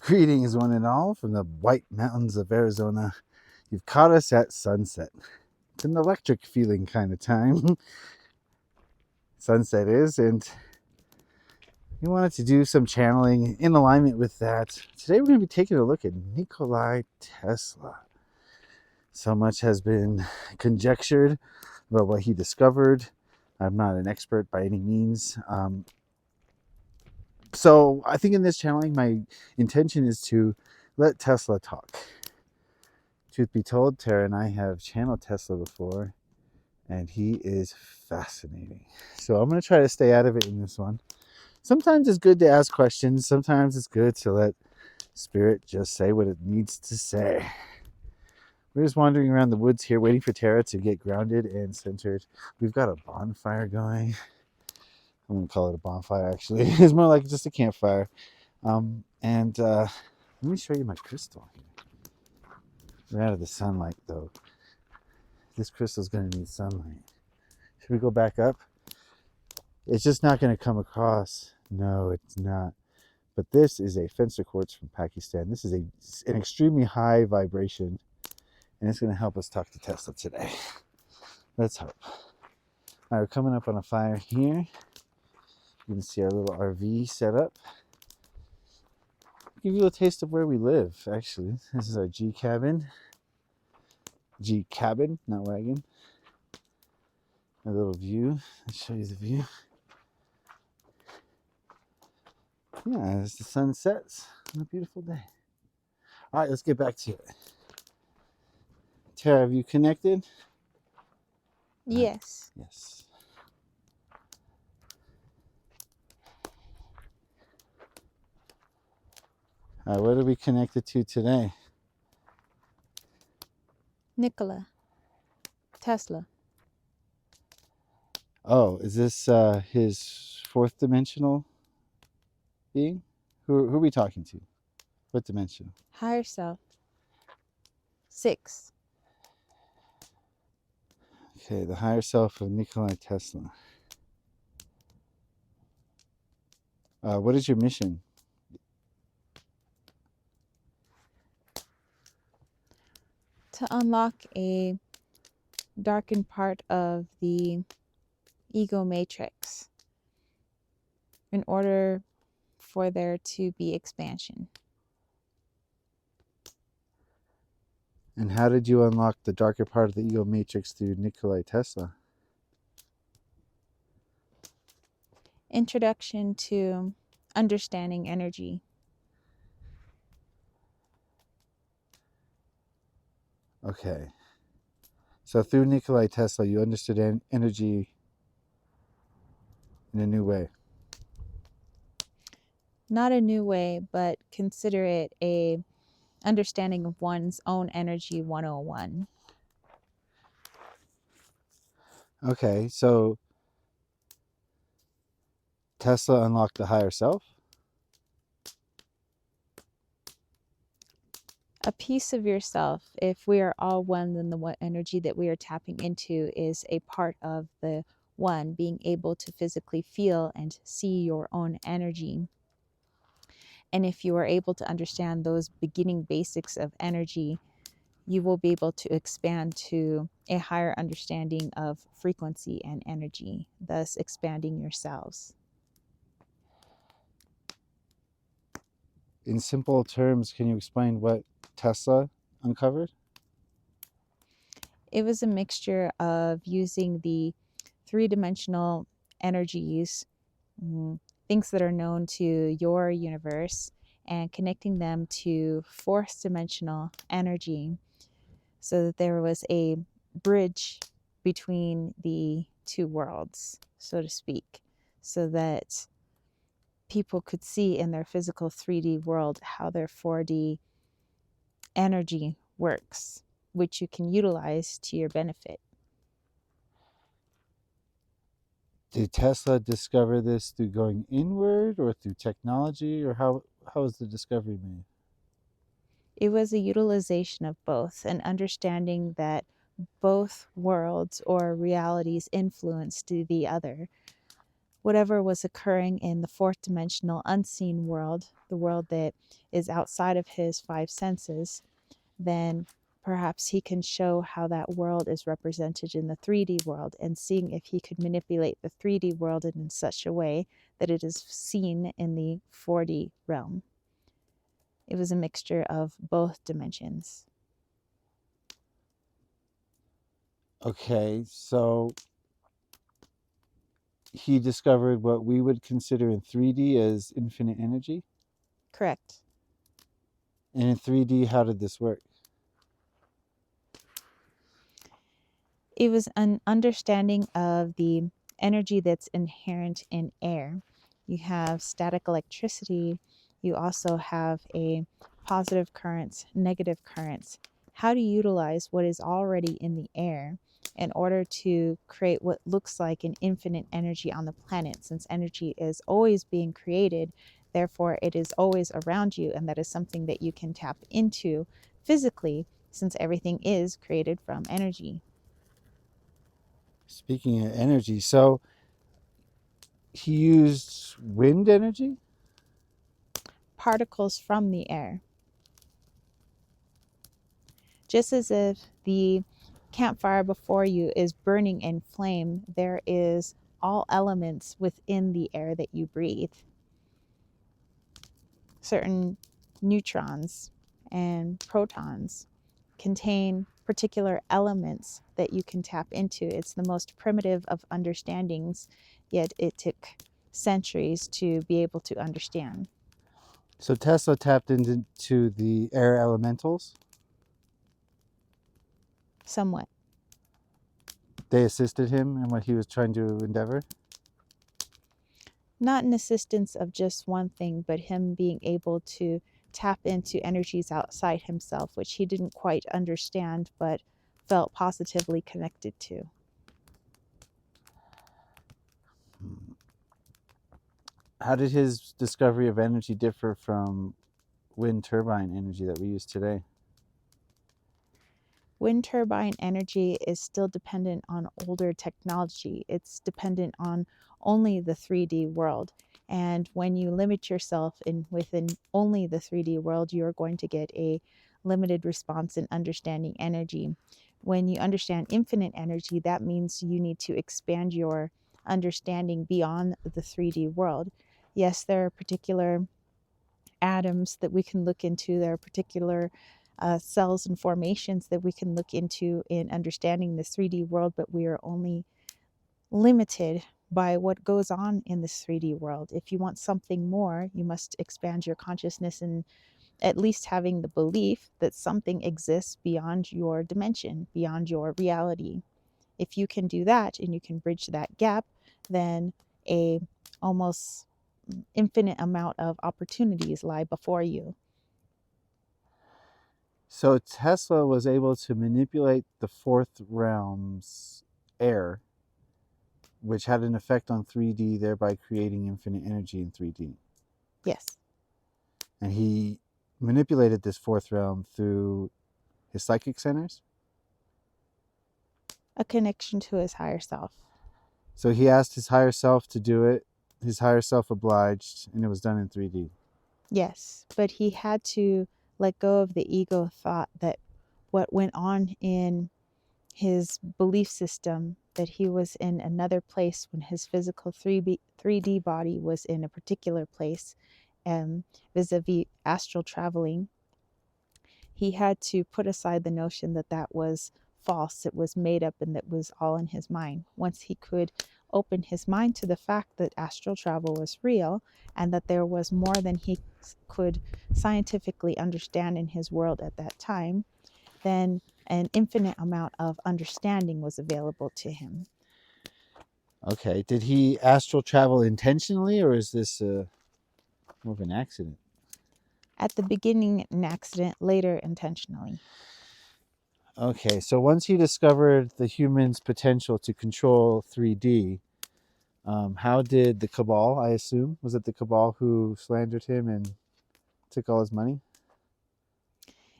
Greetings, one and all, from the White Mountains of Arizona. You've caught us at sunset. It's an electric feeling kind of time. Sunset is, and we wanted to do some channeling in alignment with that. Today we're going to be taking a look at Nikola Tesla. So much has been conjectured about what he discovered. I'm not an expert by any means. So I think in this channeling, my intention is to let Tesla talk. Truth be told, Tara and I have channeled Tesla before, and he is fascinating. So I'm going to try to stay out of it in this one. Sometimes it's good to ask questions. Sometimes it's good to let Spirit just say what it needs to say. We're just wandering around the woods here, waiting for Tara to get grounded and centered. We've got a bonfire going. I'm going to call it a bonfire, actually. It's more like just a campfire. Let me show you my crystal. We're out of the sunlight, though. This crystal's going to need sunlight. Should we go back up? It's just not going to come across. No, it's not. But this is a fencer quartz from Pakistan. This is an extremely high vibration, and it's going to help us talk to Tesla today. Let's hope. All right, we're coming up on a fire here. You can see our little RV set up. I'll give you a taste of where we live, actually. This is our G cabin. G cabin, not wagon. A little view. Let's show you the view. Yeah, as the sun sets on a beautiful day. All right, let's get back to it. Tara, have you connected? Yes. Yes. All right, what are we connected to today? Nikola. Tesla. Oh, is this his fourth dimensional being? Who are we talking to? What dimension? Higher self. 6. Okay, the higher self of Nikola Tesla. What is your mission? To unlock a darkened part of the ego matrix in order for there to be expansion. And how did you unlock the darker part of the ego matrix through Nikola Tesla? Introduction to understanding energy. Okay. So through Nikola Tesla, you understood energy in a new way. Not a new way, but consider it a understanding of one's own energy 101. Okay, so Tesla unlocked the higher self? A piece of yourself, if we are all one, then the what energy that we are tapping into is a part of the one, being able to physically feel and see your own energy. And if you are able to understand those beginning basics of energy, you will be able to expand to a higher understanding of frequency and energy, thus expanding yourselves. In simple terms, can you explain what Tesla uncovered? It was a mixture of using the three-dimensional energies, things that are known to your universe, and connecting them to fourth dimensional energy so that there was a bridge between the two worlds, so to speak, so that people could see in their physical 3D world how their 4D energy works, which you can utilize to your benefit. Did Tesla discover this through going inward or through technology, or how was the discovery made? It was a utilization of both, an understanding that both worlds or realities influenced the other. whatever was occurring in the fourth dimensional unseen world, the world that is outside of his five senses, then perhaps he can show how that world is represented in the 3D world, and seeing if he could manipulate the 3D world in such a way that it is seen in the 4D realm. It was a mixture of both dimensions. Okay, so he discovered what we would consider in 3D as infinite energy. Correct. And in 3D, how did this work? It was an understanding of the energy that's inherent in air. You have static electricity, you also have a positive currents, negative currents. How to utilize what is already in the air in order to create what looks like an infinite energy on the planet, since energy is always being created, therefore it is always around you, and that is something that you can tap into physically, since everything is created from energy. Speaking of energy, so he used wind energy? Particles from the air. Just as if the campfire before you is burning in flame, there is all elements within the air that you breathe. Certain neutrons and protons contain particular elements that you can tap into. It's the most primitive of understandings, yet it took centuries to be able to understand. So Tesla tapped into the air elementals. Somewhat. They assisted him in what he was trying to endeavor. Not an assistance of just one thing, but him being able to tap into energies outside himself, which he didn't quite understand, but felt positively connected to. How did his discovery of energy differ from wind turbine energy that we use today? Wind turbine energy is still dependent on older technology. It's dependent on only the 3D world. And when you limit yourself within only the 3D world, you're going to get a limited response in understanding energy. When you understand infinite energy, that means you need to expand your understanding beyond the 3D world. Yes, there are particular atoms that we can look into, there are particular cells and formations that we can look into in understanding this 3D world, but we are only limited by what goes on in this 3D world. If you want something more, you must expand your consciousness and at least having the belief that something exists beyond your dimension, beyond your reality. If you can do that and you can bridge that gap, then a almost infinite amount of opportunities lie before you. So Tesla was able to manipulate the fourth realm's air, which had an effect on 3D, thereby creating infinite energy in 3D. Yes. And he manipulated this fourth realm through his psychic centers. A connection to his higher self. So he asked his higher self to do it. His higher self obliged, and it was done in 3D. Yes, but he had to let go of the ego thought that what went on in his belief system, that he was in another place when his physical 3D body was in a particular place, vis-a-vis astral traveling. He had to put aside the notion that that was false, it was made up, and that was all in his mind. Once he could open his mind to the fact that astral travel was real and that there was more than he could scientifically understand in his world at that time, then an infinite amount of understanding was available to him. Okay. Did he astral travel intentionally, or is this more of an accident? At the beginning, an accident, later, intentionally. Okay. So once he discovered the human's potential to control 3D, how did the cabal, I assume, was it the cabal who slandered him and took all his money?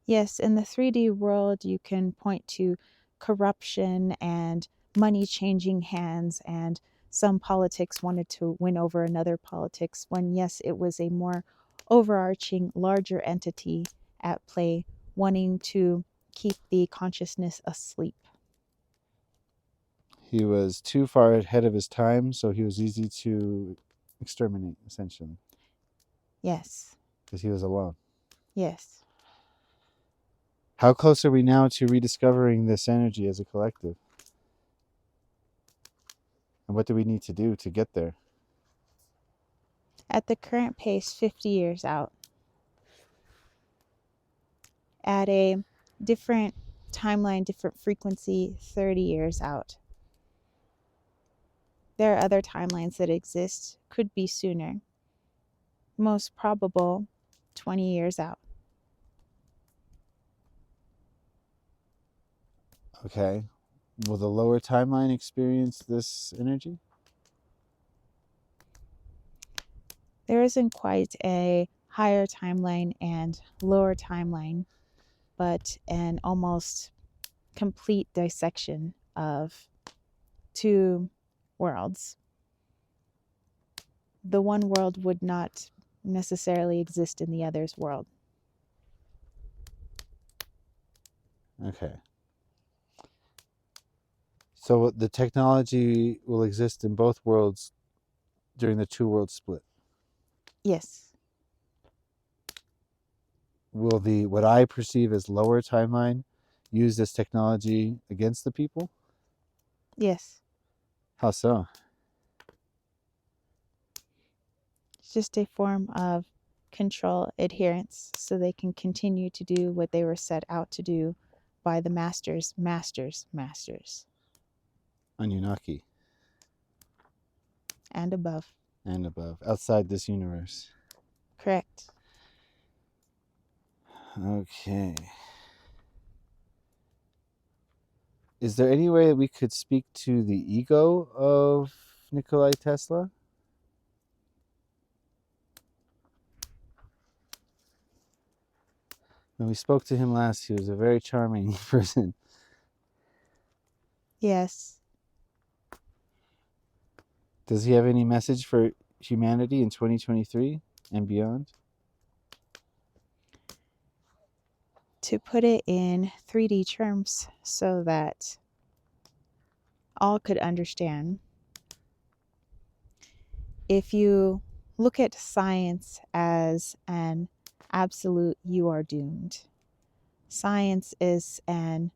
Yes, in the 3D world, you can point to corruption and money changing hands and some politics wanted to win over another politics, when yes, it was a more overarching, larger entity at play, wanting to keep the consciousness asleep. He was too far ahead of his time, so he was easy to exterminate, essentially, Yes, because he was alone. yes. How close are we now to rediscovering this energy as a collective? And what do we need to do to get there? At the current pace, 50 years out. At a different timeline, different frequency, 30 years out. There are other timelines that exist, could be sooner. Most probable, 20 years out. Okay. Will the lower timeline experience this energy? There isn't quite a higher timeline and lower timeline, but an almost complete dissection of two worlds. The one world would not necessarily exist in the other's world. Okay. So the technology will exist in both worlds during the two world split. Yes. Will the what I perceive as lower timeline use this technology against the people? Yes. How so? It's just a form of control adherence so they can continue to do what they were set out to do by the masters, masters, masters, Anunnaki and above. and above, outside this universe. Correct. Okay. Is there any way that we could speak to the ego of Nikola Tesla? When we spoke to him last, he was a very charming person. Yes. Does he have any message for humanity in 2023 and beyond? To put it in 3D terms so that all could understand, if you look at science as an absolute, you are doomed. Science is an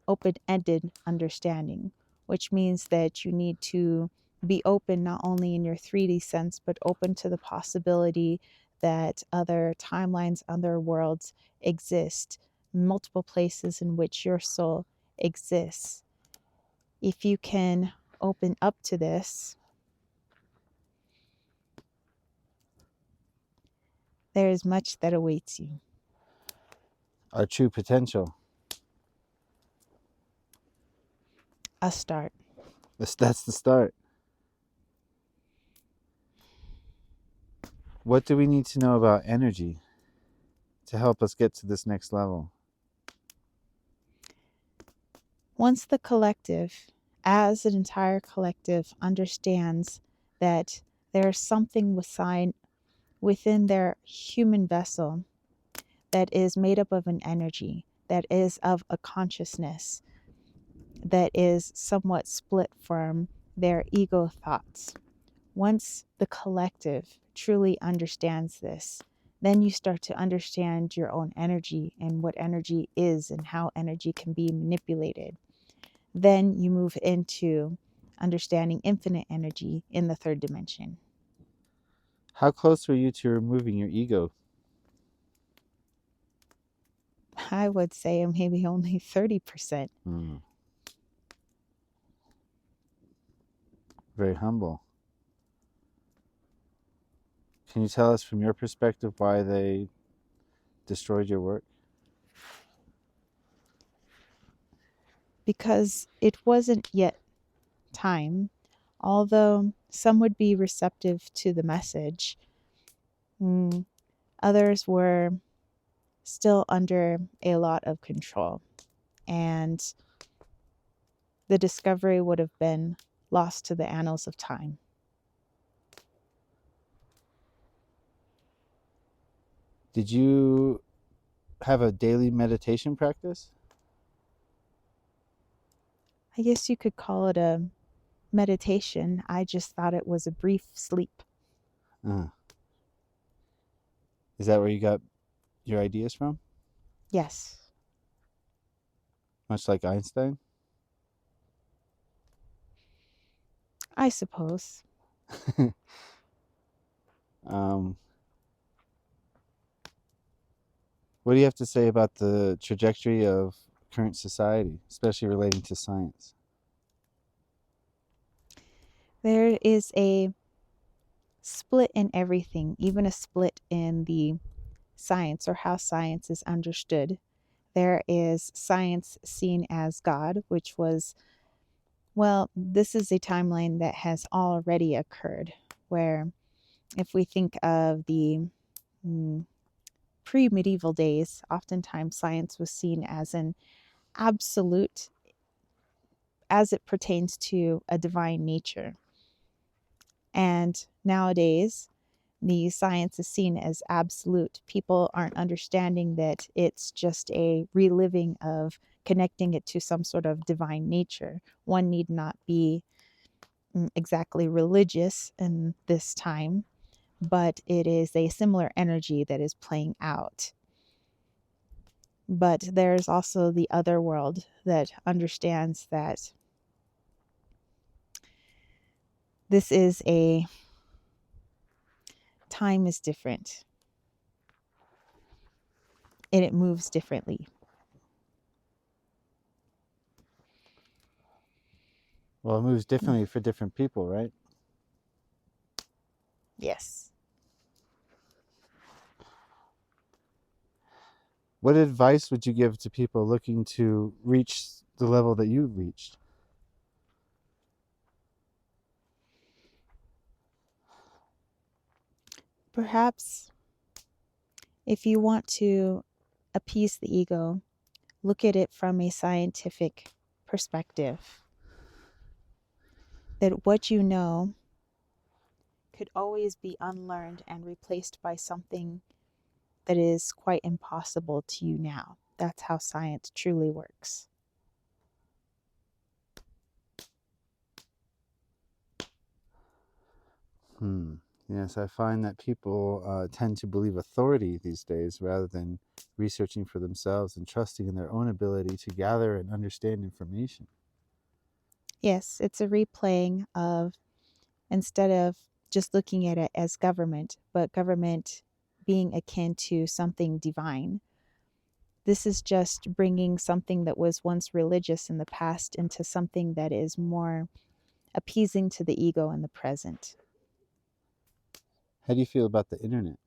open-ended understanding, which means that you need to be open not only in your 3D sense, but open to the possibility that other timelines, other worlds exist, multiple places in which your soul exists. If you can open up to this, there is much that awaits you. Our true potential. A start. That's the start. What do we need to know about energy to help us get to this next level? Once the collective, as an entire collective, understands that there's something within their human vessel that is made up of an energy, that is of a consciousness, that is somewhat split from their ego thoughts. Once the collective truly understands this, then you start to understand your own energy and what energy is and how energy can be manipulated. Then you move into understanding infinite energy in the third dimension. How close were you to removing your ego? I would say maybe only 30%. Very humble. Can you tell us from your perspective why they destroyed your work? Because it wasn't yet time, although some would be receptive to the message. Others were still under a lot of control, and the discovery would have been lost to the annals of time. Did you have a daily meditation practice? I guess you could call it a meditation. I just thought it was a brief sleep. Uh, is that where you got your ideas from? Yes, Much like Einstein? I suppose. um, what do you have to say about the trajectory of current society, especially relating to science? There is a split in everything, even a split in the science or how science is understood. There is science seen as God, which was, well, this is a timeline that has already occurred, where if we think of the pre-medieval days, oftentimes science was seen as an absolute as it pertains to a divine nature. And nowadays, the science is seen as absolute. People aren't understanding that it's just a reliving of connecting it to some sort of divine nature. One need not be exactly religious in this time, but it is a similar energy that is playing out. But there's also the other world that understands that this is a time is different and it moves differently. Well, it moves differently for different people, right? Yes. What advice would you give to people looking to reach the level that you reached? Perhaps if you want to appease the ego, look at it from a scientific perspective. That what you know could always be unlearned and replaced by something that is quite impossible to you now. That's how science truly works. Yes, I find that people tend to believe authority these days rather than researching for themselves and trusting in their own ability to gather and understand information. Yes, it's a replaying of, instead of just looking at it as government, but government being akin to something divine. This is just bringing something that was once religious in the past into something that is more appeasing to the ego in the present. How do you feel about the internet?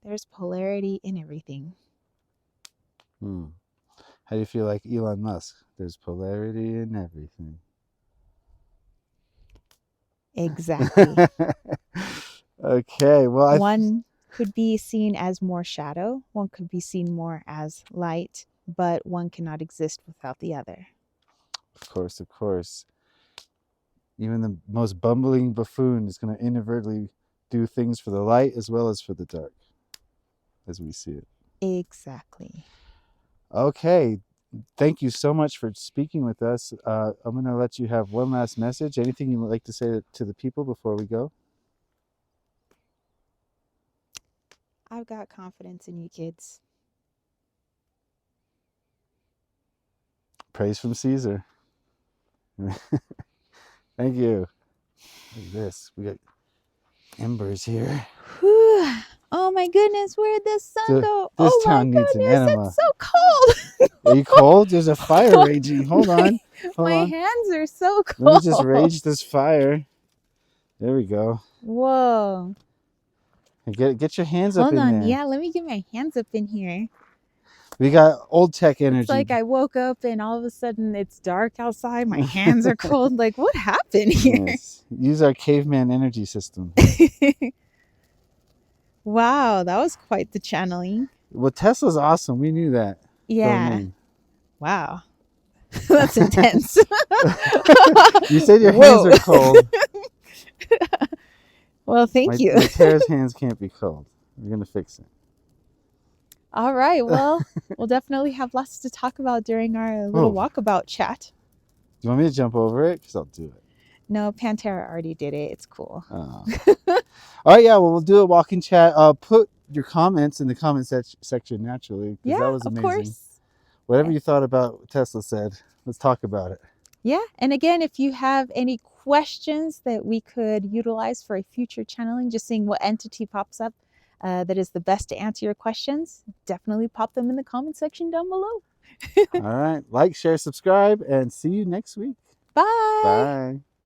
There's polarity in everything. Hmm. How do you feel like Elon Musk? There's polarity in everything. Exactly. Okay, well, One could be seen as more shadow, one could be seen more as light, but one cannot exist without the other. of course, of course. Even the most bumbling buffoon is going to inadvertently do things for the light as well as for the dark, as we see it. Exactly. Okay, thank you so much for speaking with us. I'm going to let you have one last message. Anything you would like to say to the people before we go? I've got confidence in you kids. Praise from Caesar. Thank you. Look at this. We got embers here. Whew. Oh my goodness, where'd the sun go? This Oh my town needs an goodness, enema. it's so cold. Are you cold? There's a fire raging. Hold on. Hold My on. hands are so Let me cold. just rage this fire. There we go. Whoa. Get your hands up Hold in on. there. Yeah, let me get my hands up in here. We got old tech energy. It's like I woke up and all of a sudden it's dark outside. My hands are cold. Like, what happened here? Yes. Use our caveman energy system. Wow, that was quite the channeling. Well, Tesla's awesome. We knew that. Yeah. Going in. Wow. That's intense. You said your hands Whoa. are cold. Well, thank you. My Tara's hands can't be cold. We're gonna fix it. All right. Well, we'll definitely have lots to talk about during our little Oh, walkabout chat. do you want me to jump over it? Because I'll do it. No, Pantera already did it. It's cool. All right, yeah. Well, we'll do a walking chat. Put your comments in the comment section naturally, because that Yeah, was of amazing. course. Whatever you thought about what Tesla said, let's talk about it. Yeah. And again, if you have any questions that we could utilize for a future channeling, just seeing what entity pops up that is the best to answer your questions, definitely pop them in the comment section down below. All right, like, share, subscribe, and see you next week. Bye. Bye.